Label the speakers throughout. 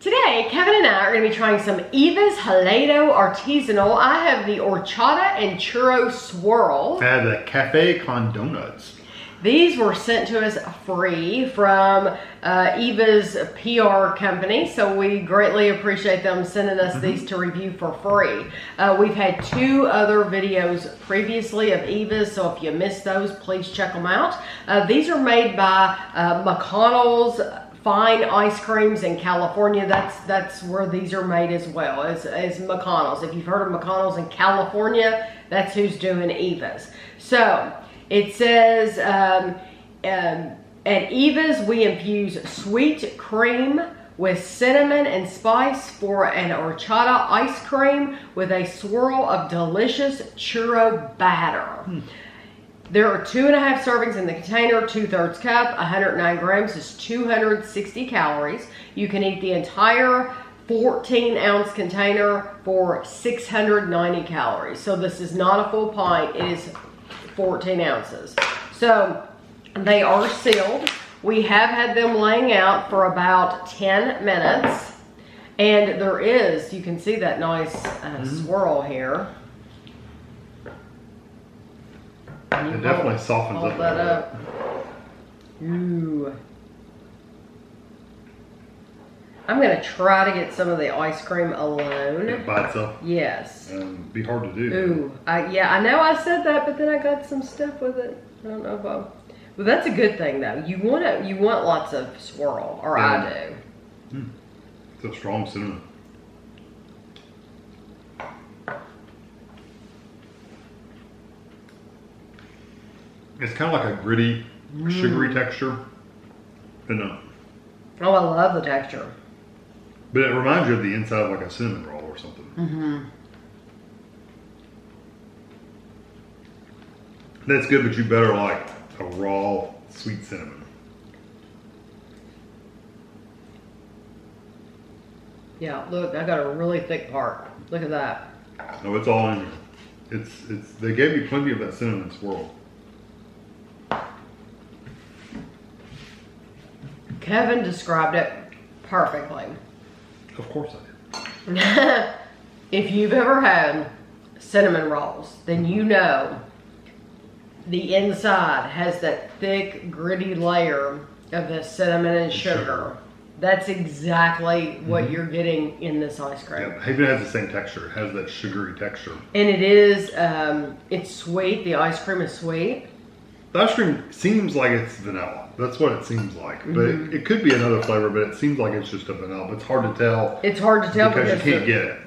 Speaker 1: Today, Kevin and I are going to be trying some Eva's Helado Artesanal. I have the Horchata and Churro Swirl.
Speaker 2: I have the Café con Donuts.
Speaker 1: These were sent to us free from Eva's PR company, so we greatly appreciate them sending us these to review for free. We've had 2 other videos previously of Eva's, so if you missed those, please check them out. These are made by McConnell's Fine Ice Creams in California. That's where these are made as well as McConnell's. If you've heard of McConnell's in California, that's who's doing Eva's. So it says at Eva's we infuse sweet cream with cinnamon and spice for an horchata ice cream with a swirl of delicious churro batter. There are 2.5 servings in the container, 2/3 cup, 109 grams is 260 calories. You can eat the entire 14-ounce container for 690 calories. So this is not a full pint, it is 14 ounces. So they are sealed. We have had them laying out for about 10 minutes. And there is, you can see that nice swirl here.
Speaker 2: It definitely softens up.
Speaker 1: That up. Ooh. I'm going to try to get some of the ice cream alone.
Speaker 2: By itself?
Speaker 1: Yes.
Speaker 2: Be hard to do.
Speaker 1: Ooh. Yeah, I know I said that, but then I got some stuff with it. I don't know if I'm... Well, that's a good thing, though. You want lots of swirl, or I do.
Speaker 2: It's a strong cinnamon. It's kind of like a gritty, sugary texture. But no.
Speaker 1: Oh, I love the texture.
Speaker 2: But it reminds you of the inside of like a cinnamon roll or something. That's good, but you better like a raw, sweet cinnamon.
Speaker 1: Yeah, look, I got a really thick part. Look at that.
Speaker 2: No, it's all in there. It's they gave you plenty of that cinnamon swirl.
Speaker 1: Kevin described it perfectly.
Speaker 2: Of course I did.
Speaker 1: If you've ever had cinnamon rolls, then you know the inside has that thick, gritty layer of the cinnamon and sugar. That's exactly what you're getting in this ice cream.
Speaker 2: Yeah, it even has the same texture. It has that sugary texture.
Speaker 1: And it is, it's sweet. The ice cream is sweet.
Speaker 2: The ice cream seems like it's vanilla. That's what it seems like. But it could be another flavor, but it seems like it's just a vanilla. But it's hard to tell.
Speaker 1: It's hard to tell
Speaker 2: because you can't get it.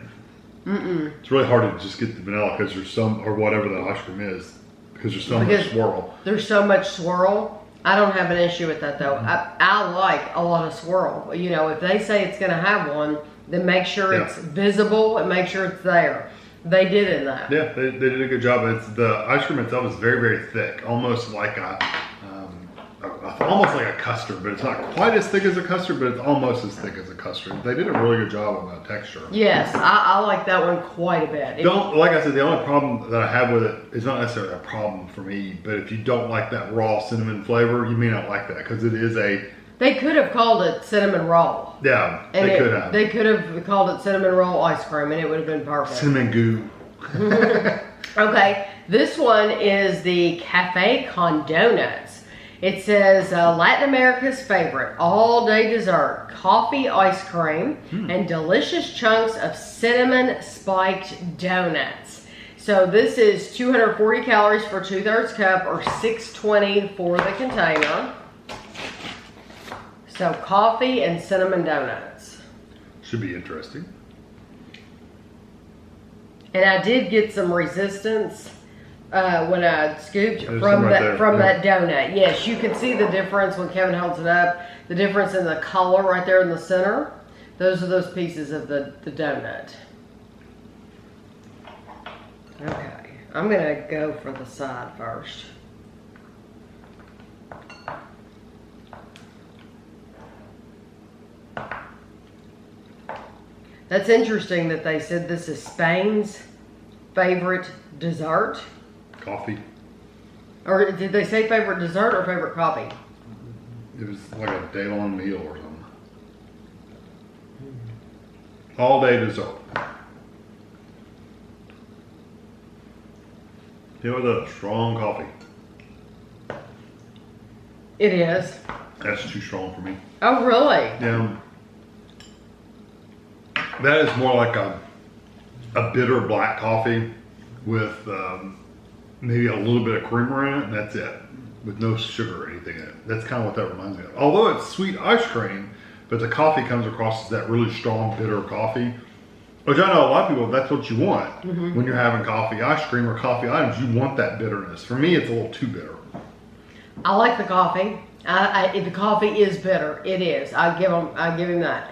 Speaker 2: It's really hard to just get the vanilla because there's some, or whatever the ice cream is, because there's so much swirl.
Speaker 1: There's so much swirl. I don't have an issue with that though. I like a lot of swirl. You know, if they say it's going to have one, then make sure it's visible and make sure it's there. They did in that.
Speaker 2: Yeah, they did a good job. It's the ice cream itself is very, very thick, almost like almost like a custard, but it's not quite as thick as a custard, but it's almost as thick as a custard. They did a really good job on that texture.
Speaker 1: Yes, I like that one quite a bit.
Speaker 2: Like I said, the only problem that I have with it is not necessarily a problem for me, but if you don't like that raw cinnamon flavor, you may not like that because it is a...
Speaker 1: They could have called it cinnamon roll.
Speaker 2: Yeah,
Speaker 1: and
Speaker 2: they could have.
Speaker 1: They could have called it cinnamon roll ice cream and it would have been perfect.
Speaker 2: Cinnamon goo.
Speaker 1: Okay, this one is the Café con Donuts. It says Latin America's favorite all-day dessert, coffee ice cream, and delicious chunks of cinnamon spiked donuts. So this is 240 calories for 2/3 cup or 620 for the container. So coffee and cinnamon donuts.
Speaker 2: Should be interesting.
Speaker 1: And I did get some resistance when I scooped
Speaker 2: There's
Speaker 1: from
Speaker 2: that
Speaker 1: donut. Yes, you can see the difference when Kevin holds it up. The difference in the color right there in the center. Those are those pieces of the donut. Okay, I'm gonna go for the side first. That's interesting that they said this is Spain's favorite dessert.
Speaker 2: Coffee.
Speaker 1: Or did they say favorite dessert or favorite coffee?
Speaker 2: It was like a day-long meal or something. All day dessert. It was a strong coffee.
Speaker 1: It is.
Speaker 2: That's too strong for me.
Speaker 1: Oh, really?
Speaker 2: Yeah. That is more like a bitter black coffee with maybe a little bit of creamer in it, and that's it, with no sugar or anything in it. That's kind of what that reminds me of. Although it's sweet ice cream, but the coffee comes across as that really strong, bitter coffee. Which I know a lot of people, that's what you want when you're having coffee ice cream or coffee items. You want that bitterness. For me, it's a little too bitter.
Speaker 1: I like the coffee. The coffee is bitter. It is. I give him that.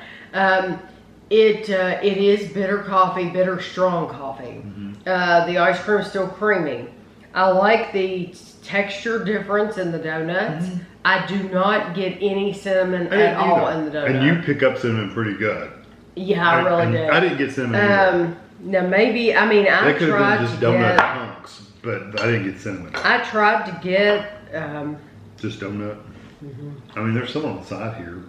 Speaker 1: It is bitter coffee, bitter strong coffee. The ice cream is still creamy. I like the texture difference in the donuts. I do not get any cinnamon at all in the donut.
Speaker 2: And you pick up cinnamon pretty good.
Speaker 1: Yeah, I really do.
Speaker 2: I didn't get cinnamon either.
Speaker 1: Now maybe, I mean, I
Speaker 2: They could have
Speaker 1: tried
Speaker 2: been just
Speaker 1: to
Speaker 2: donut
Speaker 1: get,
Speaker 2: hunks, but I didn't get cinnamon.
Speaker 1: I tried to get,
Speaker 2: Just donut. I mean, there's some on the side here.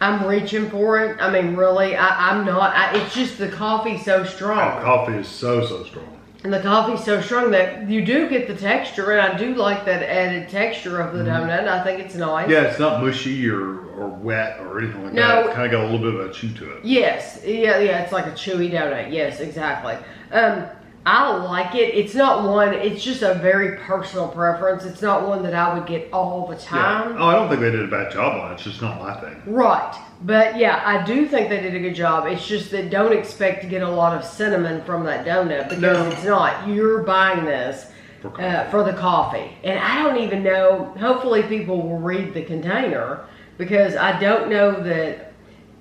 Speaker 1: I'm reaching for it. I mean, really, I'm not. It's just the coffee's so strong.
Speaker 2: The coffee is so strong.
Speaker 1: And the coffee's so strong that you do get the texture, and I do like that added texture of the donut. I think it's nice.
Speaker 2: Yeah, it's not mushy or wet or anything like that. It's kind of got a little bit of a chew to it.
Speaker 1: Yes. Yeah, it's like a chewy donut. Yes, exactly. I like it. It's not one, it's just a very personal preference. It's not one that I would get all the time.
Speaker 2: Yeah. Oh, I don't think they did a bad job on it. It's just not my thing.
Speaker 1: Right. But yeah, I do think they did a good job. It's just that don't expect to get a lot of cinnamon from that donut because it's not. You're buying this for the coffee. And I don't even know, hopefully people will read the container because I don't know that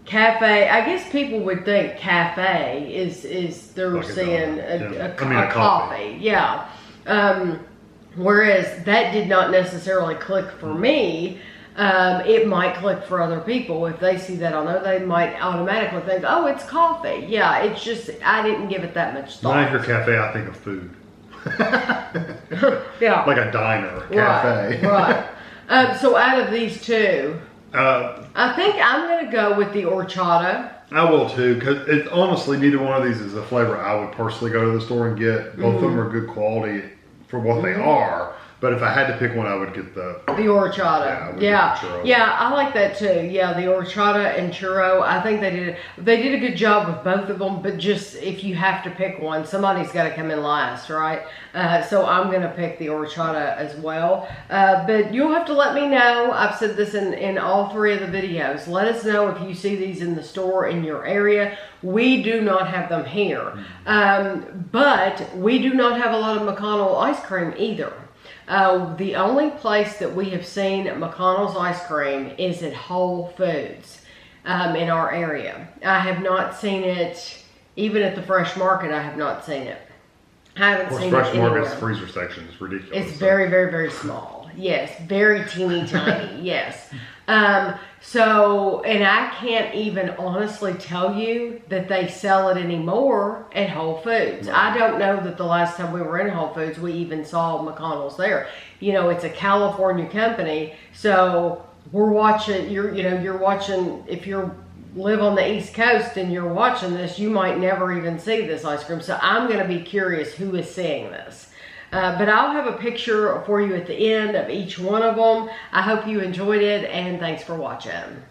Speaker 1: cafe, I guess people would think cafe is they're like saying a coffee. Yeah. Whereas that did not necessarily click for me. It might click for other people. If they see that on there, they might automatically think, oh, it's coffee. Yeah, it's just, I didn't give it that much thought.
Speaker 2: When I hear cafe, I think of food.
Speaker 1: Yeah.
Speaker 2: Like a diner, cafe.
Speaker 1: Right. So out of these two, I think I'm going to go with the horchata.
Speaker 2: I will too, because honestly, neither one of these is a flavor I would personally go to the store and get. Both of them are good quality for what they are. But if I had to pick one, I would get the
Speaker 1: horchata. Yeah, I like that too. Yeah, the horchata and churro. I think they did a good job with both of them. But just if you have to pick one, somebody's got to come in last, right? So I'm gonna pick the horchata as well. But you'll have to let me know. I've said this in all three of the videos. Let us know if you see these in the store in your area. We do not have them here, but we do not have a lot of McConnell ice cream either. The only place that we have seen McConnell's ice cream is at Whole Foods in our area. I have not seen it, even at the Fresh Market, I have not seen it. I haven't seen it
Speaker 2: Fresh
Speaker 1: anywhere.
Speaker 2: Market's freezer section is ridiculous.
Speaker 1: It's very, very, very small. Yes, very teeny tiny, yes. So, and I can't even honestly tell you that they sell it anymore at Whole Foods. I don't know that the last time we were in Whole Foods, we even saw McConnell's there. You know, it's a California company, so we're watching, you're watching, if you live on the East Coast and you're watching this, you might never even see this ice cream. So I'm going to be curious who is seeing this. But I'll have a picture for you at the end of each one of them. I hope you enjoyed it, and thanks for watching.